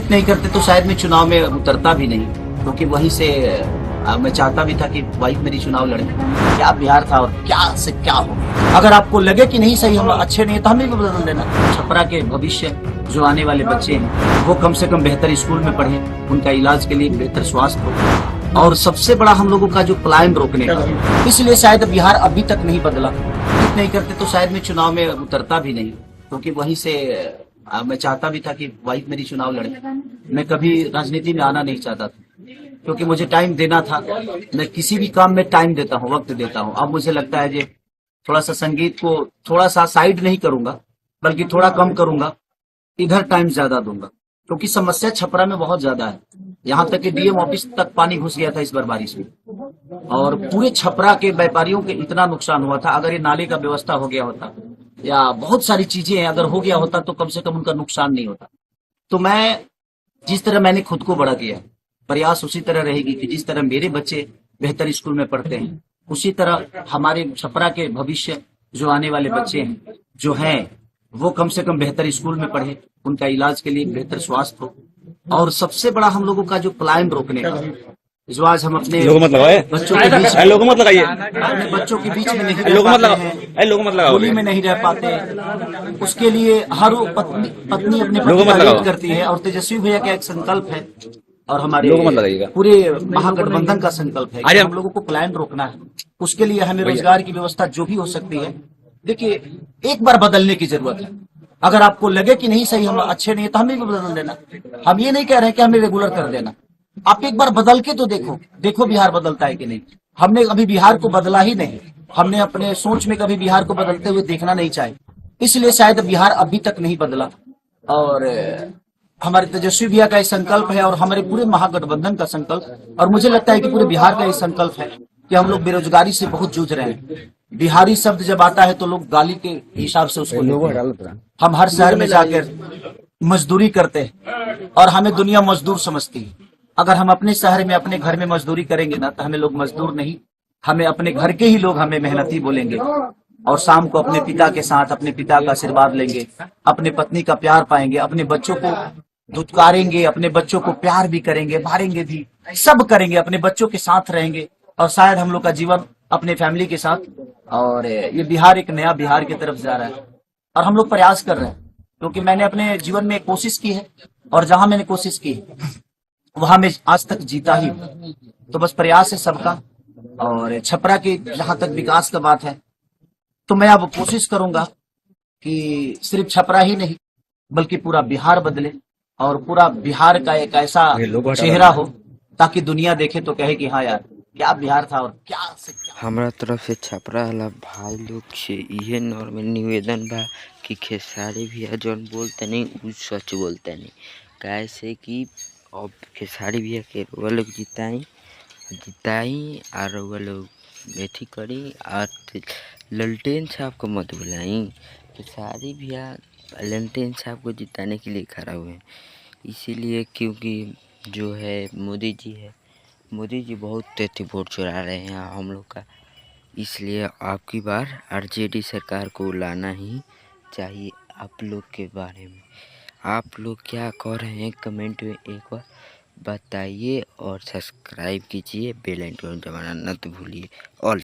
नहीं करते तो शायद मैं चुनाव में उतरता भी नहीं, क्योंकि वहीं से मैं चाहता भी था कि वाइफ मेरी चुनाव लड़े। क्या बिहार था और क्या से क्या हो गया। अगर आपको लगे कि नहीं सही, हम अच्छे नहीं तो हमें भी बदल देना। छपरा के भविष्य जो आने वाले बच्चे हैं वो कम से कम बेहतर स्कूल में पढ़े, उनका इलाज के लिए बेहतर स्वास्थ्य हो, और सबसे बड़ा हम लोगों का जो पलायन रोकने का, इसलिए शायद बिहार अभी तक नहीं बदला। नहीं करते तो शायद मैं चुनाव में उतरता भी नहीं, क्योंकि वहीं से मैं चाहता भी था कि वाइफ मेरी चुनाव लड़े। मैं कभी राजनीति में आना नहीं चाहता था, क्योंकि मुझे टाइम देना था। मैं किसी भी काम में टाइम देता हूँ, वक्त देता हूँ। अब मुझे लगता है कि थोड़ा सा संगीत को थोड़ा सा साइड नहीं करूंगा, बल्कि थोड़ा कम करूंगा, इधर टाइम ज्यादा दूंगा, क्योंकि समस्या छपरा में बहुत ज्यादा है। यहाँ तक कि डीएम ऑफिस तक पानी घुस गया था इस बार बारिश में, और पूरे छपरा के व्यापारियों के इतना नुकसान हुआ था। अगर ये नाले का व्यवस्था हो गया होता या बहुत सारी चीजें अगर हो गया होता तो कम से कम उनका नुकसान नहीं होता। तो मैं जिस तरह मैंने खुद को बड़ा किया, प्रयास उसी तरह रहेगी कि जिस तरह मेरे बच्चे बेहतर स्कूल में पढ़ते हैं, उसी तरह हमारे छपरा के भविष्य जो आने वाले बच्चे हैं जो हैं वो कम से कम बेहतर स्कूल में पढ़े, उनका इलाज के लिए बेहतर स्वास्थ्य हो, और सबसे बड़ा हम लोगों का जो पलायन रोकने का, जो आज हम अपने लोगो मत लगाओ, बच्चों के बीच में लोगो मत लगाइए, अपने बच्चों के बीच में नहीं रह लोगो मत पाते लगाओ, हैं, लोगो मत लगाओ, होली में नहीं रह पाते, उसके लिए हर वो पत्नी अपने लोगो पति मत का लगाओ। वेट करती है। और तेजस्वी भैया का एक संकल्प है, और हमारे लोगो मत लगाइएगा। पूरे महागठबंधन का संकल्प है कि हम लोगों को पलायन रोकना है। उसके लिए हमें रोजगार की व्यवस्था जो भी हो सकती है, देखिए, एक बार बदलने की जरूरत है। अगर आपको लगे कि नहीं सही, हम अच्छे नहीं तो हमें भी बदल देना। हम ये नहीं कह रहे कि हमें रेगुलर कर देना, आप एक बार बदल के तो देखो, देखो बिहार बदलता है कि नहीं। हमने अभी बिहार को बदला ही नहीं, हमने अपने सोच में कभी बिहार को बदलते हुए देखना नहीं चाहे, इसलिए शायद बिहार अभी तक नहीं बदला। और हमारे तेजस्वी भैया का ये संकल्प है, और हमारे पूरे महागठबंधन का संकल्प, और मुझे लगता है कि पूरे बिहार का ये संकल्प है कि हम लोग बेरोजगारी से बहुत जूझ रहे हैं। बिहारी शब्द जब आता है तो लोग गाली के हिसाब से उसको लेते हैं। हम हर शहर में जाकर मजदूरी करते हैं और हमें दुनिया मजदूर समझती है। अगर हम अपने शहर में अपने घर में मजदूरी करेंगे ना, तो हमें लोग मजदूर नहीं, हमें अपने घर के ही लोग हमें मेहनती बोलेंगे, और शाम को अपने पिता के साथ अपने पिता का आशीर्वाद लेंगे, अपने पत्नी का प्यार पाएंगे, अपने बच्चों को धुतकारेंगे, अपने बच्चों को प्यार भी करेंगे, मारेंगे भी, सब करेंगे, अपने बच्चों के साथ रहेंगे, और शायद हम लोग का जीवन अपने फैमिली के साथ। और ये बिहार एक नया बिहार की तरफ जा रहा है, और हम लोग प्रयास कर रहे हैं, क्योंकि मैंने अपने जीवन में कोशिश की है, और जहां मैंने कोशिश की वहां मैं आज तक जीता ही हूं। तो बस प्रयास है सबका। और छपरा की जहां तक विकास का बात है, तो मैं अब कोशिश करूंगा कि सिर्फ छपरा ही नहीं बल्कि पूरा बिहार बदले, और पूरा बिहार का एक ऐसा चेहरा हो ताकि दुनिया देखे तो कहे कि हाँ यार, क्या बिहार था और क्या से क्या। हमरा तरफ से छपरा वाला भाई लोग से इहे नॉर्मल निवेदन बा कि खेसारी भैया जौन बोलतनी उ सच बोलतनी, कैसे कि अब खेसारी भैया के रउआ लोग जिताई और रउआ लोग एथी करी, और ललटेन साहब को मत बुलाई। खेसारी भैया ललटेन साहब को जिताने के लिए खड़ा हुए हैं, इसीलिए क्योंकि जो है मोदी जी है, मोदी जी बहुत तेथी वोट चुरा रहे हैं हम लोग का, इसलिए आपकी बार आरजेडी सरकार को लाना ही चाहिए। आप लोग के बारे में आप लोग क्या कह रहे हैं कमेंट में एक बार बताइए, और सब्सक्राइब कीजिए, बेल आइकन दबाना न तो भूलिए। ऑल